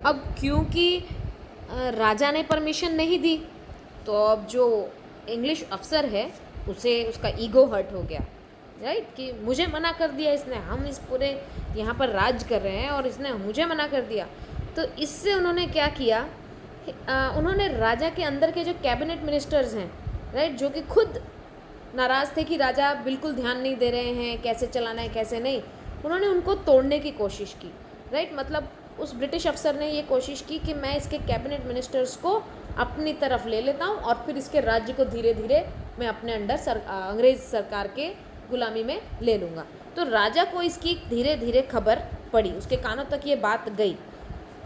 अब क्योंकि राजा ने परमिशन नहीं दी, तो अब जो इंग्लिश अफसर है उसे उसका ईगो हर्ट हो गया, राइट, कि मुझे मना कर दिया इसने, हम इस पूरे यहाँ पर राज कर रहे हैं और इसने मुझे मना कर दिया। तो इससे उन्होंने क्या किया, उन्होंने राजा के अंदर के जो कैबिनेट मिनिस्टर्स हैं, राइट, जो कि खुद नाराज़ थे कि राजा बिल्कुल ध्यान नहीं दे रहे हैं, कैसे चलाना है कैसे नहीं, उन्होंने उनको तोड़ने की कोशिश की, राइट। मतलब उस ब्रिटिश अफसर ने ये कोशिश की कि मैं इसके कैबिनेट मिनिस्टर्स को अपनी तरफ ले लेता हूँ और फिर इसके राज्य को धीरे धीरे मैं अपने अंडर अंग्रेज़ सरकार के गुलामी में ले लूँगा। तो राजा को इसकी धीरे धीरे खबर पड़ी, उसके कानों तक ये बात गई।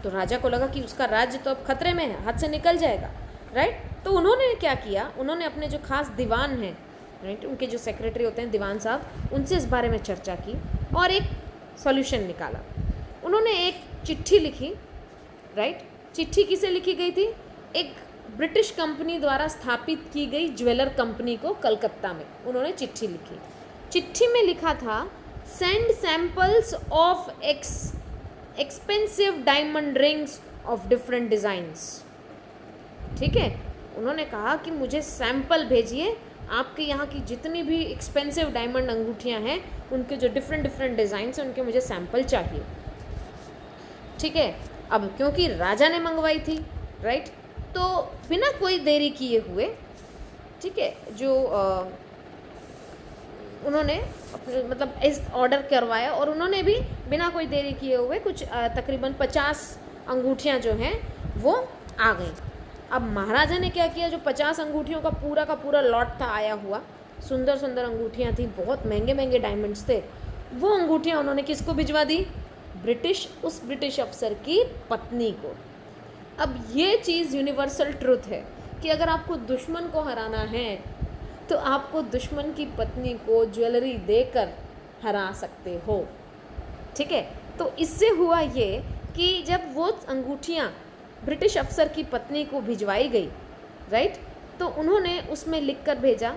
तो राजा को लगा कि उसका राज्य तो अब खतरे में है, हाथ से निकल जाएगा, राइट। तो उन्होंने क्या किया, उन्होंने अपने जो खास दीवान हैं, राइट, उनके जो सेक्रेटरी होते हैं दीवान साहब, उनसे इस बारे में चर्चा की और एक सॉल्यूशन निकाला। उन्होंने एक चिट्ठी लिखी, राइट। चिट्ठी किसे लिखी गई थी, एक ब्रिटिश कंपनी द्वारा स्थापित की गई ज्वेलर कंपनी को कलकत्ता में उन्होंने चिट्ठी लिखी। चिट्ठी में लिखा था, send samples of expensive diamond rings of different designs. ठीक है, उन्होंने कहा कि मुझे सैंपल भेजिए, आपके यहाँ की जितनी भी एक्सपेंसिव डायमंड अंगूठियाँ हैं उनके जो डिफरेंट डिफरेंट डिज़ाइंस हैं उनके मुझे सैंपल चाहिए। ठीक है, अब क्योंकि राजा ने मंगवाई थी, राइट, तो बिना कोई देरी किए हुए, ठीक है, जो उन्होंने अपने मतलब इस ऑर्डर करवाया और उन्होंने भी बिना कोई देरी किए हुए कुछ तकरीबन 50 अंगूठियाँ जो हैं वो आ गई। अब महाराजा ने क्या किया, जो 50 अंगूठियों का पूरा लॉट था आया हुआ, सुंदर सुंदर अंगूठियाँ थी, बहुत महंगे महंगे डायमंड्स थे, वो अंगूठियाँ उन्होंने किसको भिजवा दी, उस ब्रिटिश अफसर की पत्नी को। अब ये चीज़ यूनिवर्सल ट्रुथ है कि अगर आपको दुश्मन को हराना है तो आपको दुश्मन की पत्नी को ज्वेलरी देकर हरा सकते हो। ठीक है, तो इससे हुआ ये कि जब वो अंगूठियाँ ब्रिटिश अफसर की पत्नी को भिजवाई गई, राइट, तो उन्होंने उसमें लिख कर भेजा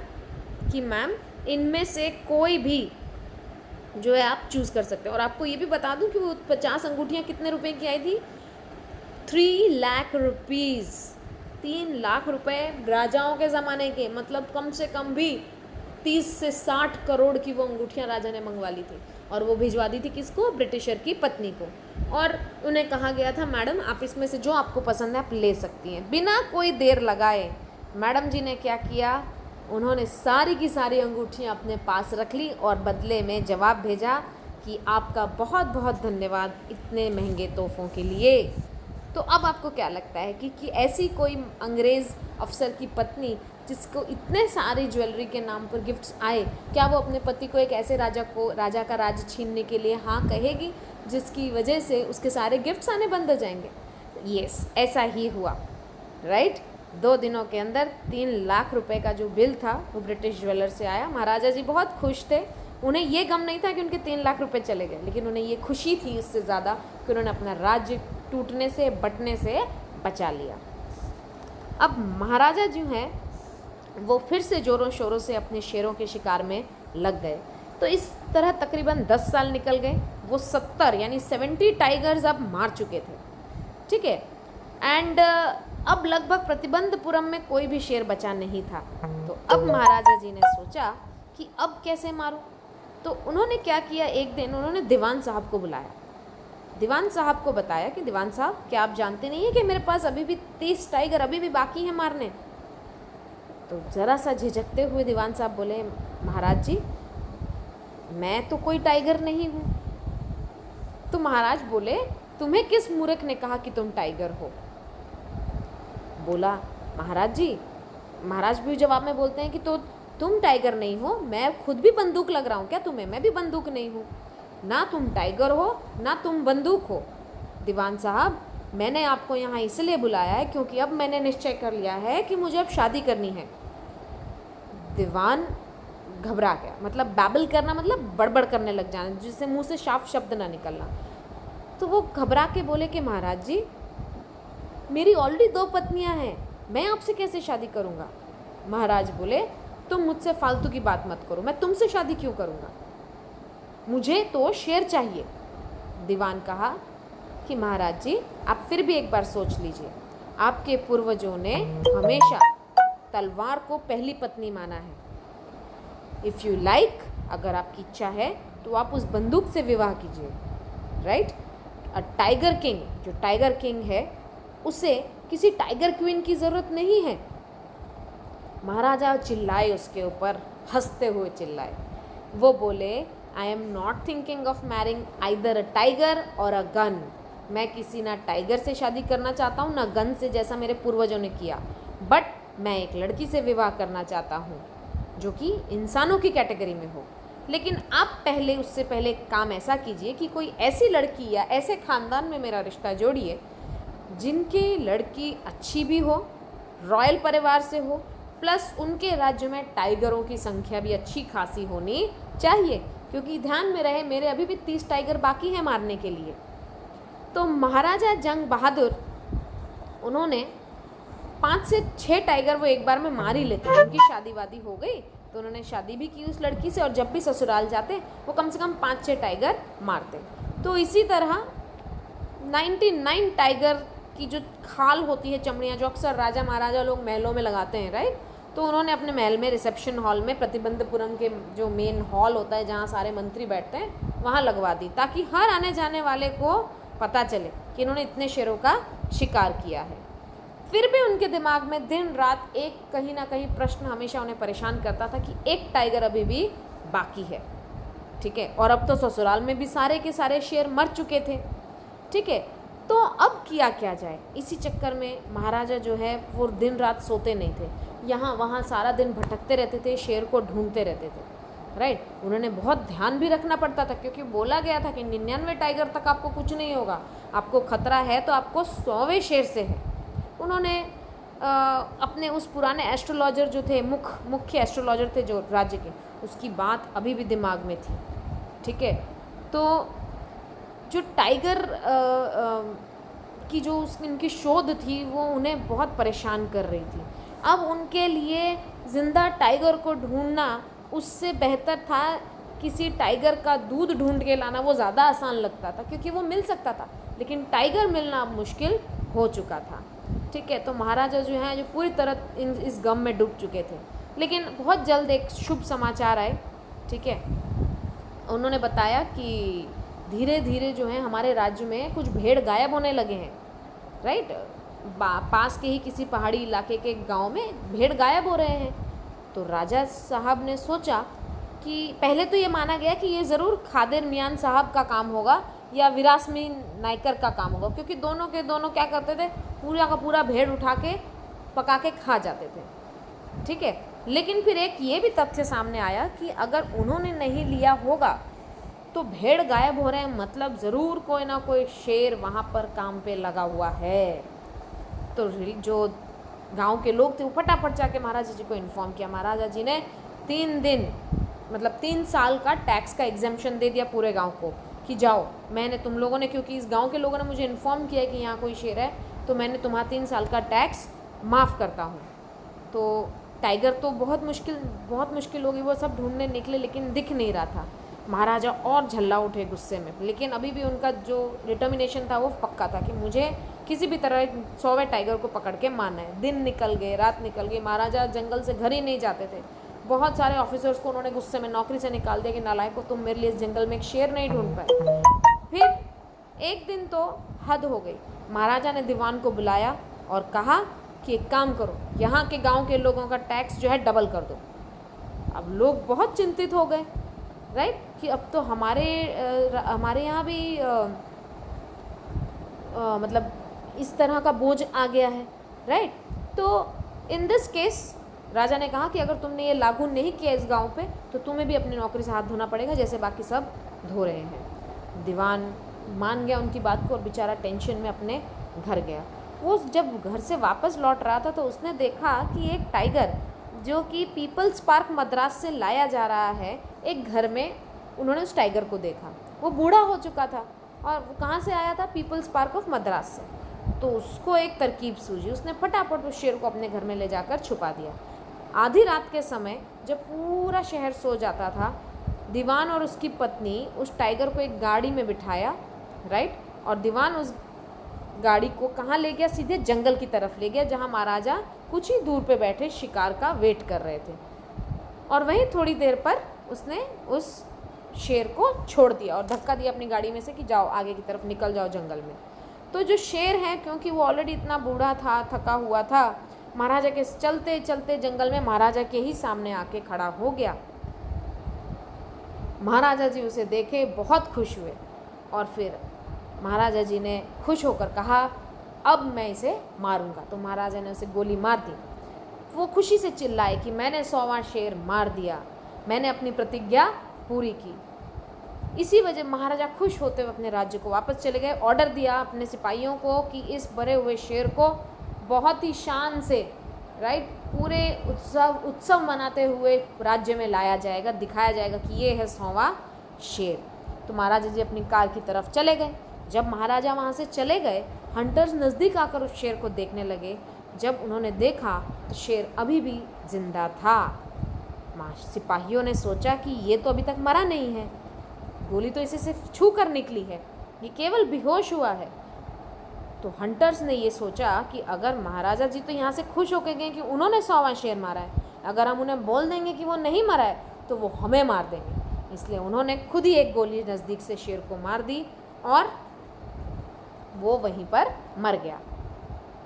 कि मैम इनमें से कोई भी जो है आप चूज़ कर सकते हो। और आपको ये भी बता दूं कि वो 50 अंगूठियाँ कितने रुपए की आई थी, 3 लाख रुपीज़, 3 लाख रुपए राजाओं के ज़माने के, मतलब कम से कम भी 30 से 60 करोड़ की वो अंगूठियाँ राजा ने मंगवा ली थी और वो भिजवा दी थी किसको, ब्रिटिशर की पत्नी को। और उन्हें कहा गया था मैडम आप इसमें से जो आपको पसंद है आप ले सकती हैं। बिना कोई देर लगाए मैडम जी ने क्या किया, उन्होंने सारी की सारी अंगूठियाँ अपने पास रख ली और बदले में जवाब भेजा कि आपका बहुत बहुत धन्यवाद इतने महंगे तोहफ़ों के लिए। तो अब आपको क्या लगता है कि ऐसी कोई अंग्रेज़ अफसर की पत्नी जिसको इतने सारी ज्वेलरी के नाम पर गिफ्ट्स आए, क्या वो अपने पति को एक ऐसे राजा का राज छीनने के लिए हाँ कहेगी जिसकी वजह से उसके सारे गिफ्ट्स आने बंद हो जाएंगे? यस, ऐसा ही हुआ, राइट। 2 दिनों के अंदर 3 लाख रुपए का जो बिल था वो ब्रिटिश ज्वेलर से आया। महाराजा जी बहुत खुश थे, उन्हें ये गम नहीं था कि उनके 3 लाख रुपए चले गए, लेकिन उन्हें ये खुशी थी इससे ज़्यादा कि उन्होंने अपना राज्य टूटने से बटने से बचा लिया। अब महाराजा जो हैं वो फिर से ज़ोरों शोरों से अपने शेरों के शिकार में लग गए। तो इस तरह तकरीबन 10 साल निकल गए। वो 70 यानी 70 टाइगर्स अब मार चुके थे, ठीक है। एंड अब लगभग प्रतिबंधपुरम में कोई भी शेर बचा नहीं था। तो अब महाराजा जी ने सोचा कि अब कैसे मारूं। तो उन्होंने क्या किया, एक दिन उन्होंने दीवान साहब को बुलाया। दीवान साहब को बताया कि दीवान साहब क्या आप जानते नहीं हैं कि मेरे पास अभी भी 30 टाइगर अभी भी बाकी हैं मारने। तो ज़रा सा झिझकते हुए दीवान साहब बोले, महाराज जी मैं तो कोई टाइगर नहीं हूँ। तो महाराज बोले, तुम्हें किस मूर्ख ने कहा कि तुम टाइगर हो? बोला, महाराज जी, महाराज भी जवाब में बोलते हैं कि तो तुम टाइगर नहीं हो, मैं खुद भी बंदूक लग रहा हूँ क्या तुम्हें? मैं भी बंदूक नहीं हूँ, ना तुम टाइगर हो ना तुम बंदूक हो। दीवान साहब मैंने आपको यहाँ इसलिए बुलाया है क्योंकि अब मैंने निश्चय कर लिया है कि मुझे अब शादी करनी है। दीवान घबरा गया, मतलब बैबल करना मतलब बड़बड़ करने लग जाना, जिससे मुंह से साफ शब्द ना निकलना। तो वो घबरा के बोले कि महाराज जी मेरी ऑलरेडी 2 पत्नियां हैं, मैं आपसे कैसे शादी करूँगा? महाराज बोले, तुम मुझसे फालतू की बात मत करो, मैं तुमसे शादी क्यों करूँगा, मुझे तो शेर चाहिए। दीवान कहा कि महाराज जी आप फिर भी एक बार सोच लीजिए, आपके पूर्वजों ने हमेशा तलवार को पहली पत्नी माना है। इफ़ यू लाइक, अगर आपकी इच्छा है तो आप उस बंदूक से विवाह कीजिए, राइट। अ टाइगर किंग, जो टाइगर किंग है उसे किसी टाइगर क्वीन की ज़रूरत नहीं है। महाराजा चिल्लाए उसके ऊपर, हंसते हुए चिल्लाए। वो बोले, I am not thinking of marrying either a tiger और अ गन। मैं किसी ना टाइगर से शादी करना चाहता हूँ ना गन से, जैसा मेरे पूर्वजों ने किया, बट मैं एक लड़की से विवाह करना चाहता हूँ जो कि इंसानों की कैटेगरी में हो। लेकिन आप पहले, उससे पहले काम ऐसा कीजिए कि कोई ऐसी लड़की या ऐसे ख़ानदान में मेरा रिश्ता जोड़िए जिनकी लड़की अच्छी भी हो, रॉयल परिवार से हो, प्लस उनके राज्य में टाइगरों की संख्या भी अच्छी खासी होनी चाहिए, क्योंकि ध्यान में रहे मेरे अभी भी 30 टाइगर बाकी हैं मारने के लिए। तो महाराजा जंग बहादुर, उन्होंने 5 से 6 टाइगर वो एक बार में मार ही लेते। उनकी शादी वादी हो गई तो उन्होंने शादी भी की उस लड़की से, और जब भी ससुराल जाते वो कम से कम 5-6 टाइगर मारते। तो इसी तरह 99 टाइगर की जो खाल होती है, चमड़ियाँ, जो अक्सर राजा महाराजा लोग महलों में लगाते हैं, राइट। तो उन्होंने अपने महल में, रिसेप्शन हॉल में, प्रतिबंधपुरम के जो मेन हॉल होता है जहाँ सारे मंत्री बैठते हैं, वहाँ लगवा दी, ताकि हर आने जाने वाले को पता चले कि इन्होंने इतने शेरों का शिकार किया है। फिर भी उनके दिमाग में दिन रात एक कहीं ना कहीं प्रश्न हमेशा उन्हें परेशान करता था कि एक टाइगर अभी भी बाकी है, ठीक है। और अब तो ससुराल में भी सारे के सारे शेर मर चुके थे, ठीक है। तो अब किया क्या जाए। इसी चक्कर में महाराजा जो है वो दिन रात सोते नहीं थे, यहाँ वहाँ सारा दिन भटकते रहते थे, शेर को ढूंढते रहते थे, राइट। उन्होंने बहुत ध्यान भी रखना पड़ता था, क्योंकि बोला गया था कि 99 टाइगर तक आपको कुछ नहीं होगा, आपको खतरा है तो आपको 100वें शेर से है। उन्होंने अपने उस पुराने एस्ट्रोलॉजर जो थे, मुख्य एस्ट्रोलॉजर थे जो राज्य के, उसकी बात अभी भी दिमाग में थी, ठीक है। तो जो टाइगर की जो उनकी शोध थी वो उन्हें बहुत परेशान कर रही थी। अब उनके लिए ज़िंदा टाइगर को ढूंढना उससे बेहतर था किसी टाइगर का दूध ढूंढ के लाना। वो ज़्यादा आसान लगता था क्योंकि वो मिल सकता था, लेकिन टाइगर मिलना अब मुश्किल हो चुका था, ठीक है। तो महाराजा जो हैं जो पूरी तरह इस गम में डूब चुके थे। लेकिन बहुत जल्द एक शुभ समाचार आए, ठीक है। उन्होंने बताया कि धीरे धीरे जो है हमारे राज्य में कुछ भेड़ गायब होने लगे हैं, राइट। पास के ही किसी पहाड़ी इलाके के गांव में भेड़ गायब हो रहे हैं। तो राजा साहब ने सोचा कि पहले तो ये माना गया कि ये ज़रूर खादिर मियान साहब का काम होगा या विरासमी नायकर का काम होगा, क्योंकि दोनों के दोनों क्या करते थे, पूरा का पूरा भेड़ उठा के पका के खा जाते थे, ठीक है। लेकिन फिर एक ये भी तथ्य सामने आया कि अगर उन्होंने नहीं लिया होगा तो भेड़ गायब हो रहे हैं, मतलब ज़रूर कोई ना कोई शेर वहाँ पर काम पे लगा हुआ है। तो जो गांव के लोग थे वो फटाफट जाके महाराजा जी को इन्फॉर्म किया। महाराजा जी ने 3 दिन, मतलब 3 साल का टैक्स का एग्जेम्पशन दे दिया पूरे गांव को कि जाओ, मैंने तुम लोगों ने, क्योंकि इस गांव के लोगों ने मुझे इन्फॉर्म किया कि यहाँ कोई शेर है, तो मैंने तुम्हारा 3 साल का टैक्स माफ़ करता हूँ। तो टाइगर तो बहुत मुश्किल होगी, वो सब ढूंढने निकले लेकिन दिख नहीं रहा था। महाराजा और झल्ला उठे गुस्से में, लेकिन अभी भी उनका जो डिटर्मिनेशन था वो पक्का था कि मुझे किसी भी तरह 100वें टाइगर को पकड़ के मारना है। दिन निकल गए, रात निकल गई, महाराजा जंगल से घर ही नहीं जाते थे। बहुत सारे ऑफिसर्स को उन्होंने गुस्से में नौकरी से निकाल दिया कि नालायक को, तुम मेरे लिए इस जंगल में एक शेर नहीं ढूंढ पाए। फिर एक दिन तो हद हो गई, महाराजा ने दीवान को बुलाया और कहा कि एक काम करो, यहाँ के गाँव के लोगों का टैक्स जो है डबल कर दो। अब लोग बहुत चिंतित हो गए, राइट, कि अब तो हमारे यहाँ भी मतलब इस तरह का बोझ आ गया है, राइट। तो इन दिस केस राजा ने कहा कि अगर तुमने ये लागू नहीं किया इस गांव पे तो तुम्हें भी अपनी नौकरी से हाथ धोना पड़ेगा जैसे बाकी सब धो रहे हैं। दीवान मान गया उनकी बात को और बेचारा टेंशन में अपने घर गया। वो जब घर से वापस लौट रहा था तो उसने देखा कि एक टाइगर जो कि पीपल्स पार्क मद्रास से लाया जा रहा है, एक घर में उन्होंने उस टाइगर को देखा। वो बूढ़ा हो चुका था और वो कहाँ से आया था, पीपल्स पार्क ऑफ मद्रास से। तो उसको एक तरकीब सूझी, उसने फटाफट उस शेर को अपने घर में ले जाकर छुपा दिया। आधी रात के समय जब पूरा शहर सो जाता था, दीवान और उसकी पत्नी उस टाइगर को एक गाड़ी में बिठाया, राइट, और दीवान उस गाड़ी को कहाँ ले गया, सीधे जंगल की तरफ ले गया, जहाँ महाराजा कुछ ही दूर पे बैठे शिकार का वेट कर रहे थे। और वहीं थोड़ी देर पर उसने उस शेर को छोड़ दिया और धक्का दिया अपनी गाड़ी में से कि जाओ आगे की तरफ निकल जाओ जंगल में। तो जो शेर है, क्योंकि वो ऑलरेडी इतना बूढ़ा था, थका हुआ था, महाराजा के चलते चलते जंगल में महाराजा के ही सामने आके खड़ा हो गया। महाराजा जी उसे देखे बहुत खुश हुए और फिर महाराजा जी ने खुश होकर कहा, अब मैं इसे मारूंगा। तो महाराजा ने उसे गोली मार दी। वो खुशी से चिल्लाए कि मैंने 100वां शेर मार दिया, मैंने अपनी प्रतिज्ञा पूरी की। इसी वजह महाराजा खुश होते हुए अपने राज्य को वापस चले गए। ऑर्डर दिया अपने सिपाहियों को कि इस मरे हुए शेर को बहुत ही शान से, राइट, पूरे उत्सव मनाते हुए राज्य में लाया जाएगा, दिखाया जाएगा कि ये है 100वां शेर। तो महाराजा जी अपनी कार की तरफ चले गए। जब महाराजा वहाँ से चले गए, हंटर्स नज़दीक आकर उस शेर को देखने लगे। जब उन्होंने देखा तो शेर अभी भी जिंदा था। सिपाहियों ने सोचा कि ये तो अभी तक मरा नहीं है, गोली तो इसे सिर्फ छू कर निकली है, ये केवल बेहोश हुआ है। तो हंटर्स ने ये सोचा कि अगर महाराजा जी तो यहाँ से खुश होकर गए कि उन्होंने 100वां शेर मारा है, अगर हम उन्हें बोल देंगे कि वो नहीं मरा है तो वो हमें मार देंगे। इसलिए उन्होंने खुद ही एक गोली नज़दीक से शेर को मार दी और वो वहीं पर मर गया।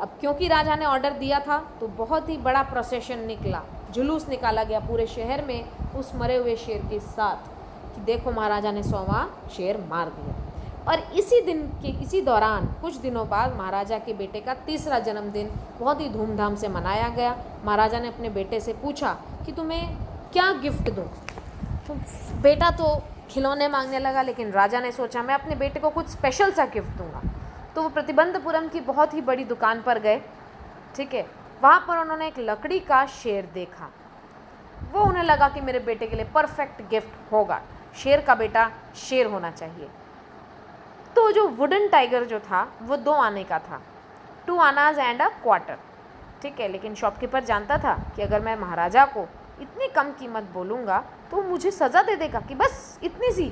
अब क्योंकि राजा ने ऑर्डर दिया था तो बहुत ही बड़ा प्रोसेशन निकला, जुलूस निकाला गया पूरे शहर में उस मरे हुए शेर के साथ कि देखो महाराजा ने 100वां शेर मार दिया। और इसी दौरान कुछ दिनों बाद महाराजा के बेटे का 3रा जन्मदिन बहुत ही धूमधाम से मनाया गया। महाराजा ने अपने बेटे से पूछा कि तुम्हें क्या गिफ्ट दूँ। तो बेटा तो खिलौने मांगने लगा, लेकिन राजा ने सोचा मैं अपने बेटे को कुछ स्पेशल सा गिफ्ट दूंगा। तो वो प्रतिबंधपुरम की बहुत ही बड़ी दुकान पर गए, ठीक है। वहाँ पर उन्होंने एक लकड़ी का शेर देखा। वो उन्हें लगा कि मेरे बेटे के लिए परफेक्ट गिफ्ट होगा, शेर का बेटा शेर होना चाहिए। तो जो वुडन टाइगर जो था वो 2 आने का था, 2 आनाज एंड अ क्वार्टर, ठीक है। लेकिन शॉपकीपर जानता था कि अगर मैं महाराजा को इतनी कम कीमत बोलूँगा तो मुझे सज़ा दे देगा कि बस इतनी सी,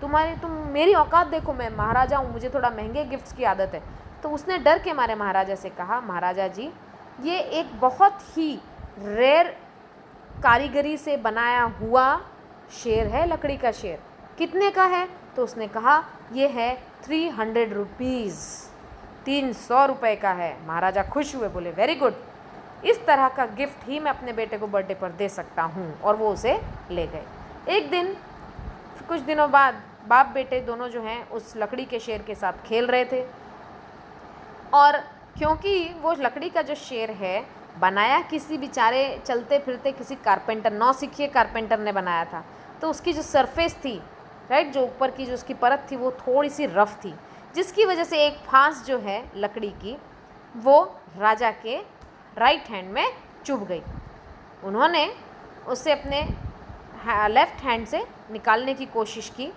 तुम मेरी औकात देखो, मैं महाराजा हूँ, मुझे थोड़ा महंगे गिफ्ट्स की आदत है। तो उसने डर के मारे महाराजा से कहा, महाराजा जी ये एक बहुत ही रेयर कारीगरी से बनाया हुआ शेर है, लकड़ी का शेर, कितने का है? तो उसने कहा ये है 300 रुपीज़, 300 रुपये का है। महाराजा खुश हुए, बोले वेरी गुड, इस तरह का गिफ्ट ही मैं अपने बेटे को बर्थडे पर दे सकता हूँ। और वो उसे ले गए। एक दिन कुछ दिनों बाद बाप बेटे दोनों जो हैं उस लकड़ी के शेर के साथ खेल रहे थे। और क्योंकि वो लकड़ी का जो शेर है बनाया किसी बेचारे चलते फिरते किसी कारपेंटर, नौसिखिए कारपेंटर ने बनाया था, तो उसकी जो सरफेस थी, राइट, जो ऊपर की जो उसकी परत थी वो थोड़ी सी रफ़ थी, जिसकी वजह से एक फांस जो है लकड़ी की वो राजा के राइट हैंड में चुभ गई। उन्होंने उसे अपने लेफ़्ट हैंड से निकालने की कोशिश की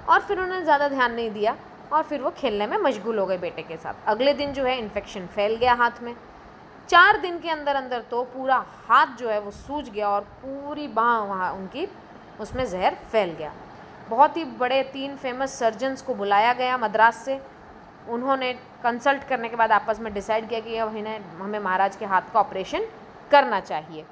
और फिर उन्होंने ज़्यादा ध्यान नहीं दिया और फिर वो खेलने में मशगूल हो गए बेटे के साथ। अगले दिन जो है इन्फेक्शन फैल गया हाथ में। 4 दिन के अंदर अंदर तो पूरा हाथ जो है वो सूज गया और पूरी बाँह वहाँ उनकी उसमें जहर फैल गया। बहुत ही बड़े 3 फेमस सर्जन्स को बुलाया गया मद्रास से। उन्होंने कंसल्ट करने के बाद आपस में डिसाइड किया कि हमें महाराज के हाथ का ऑपरेशन करना चाहिए।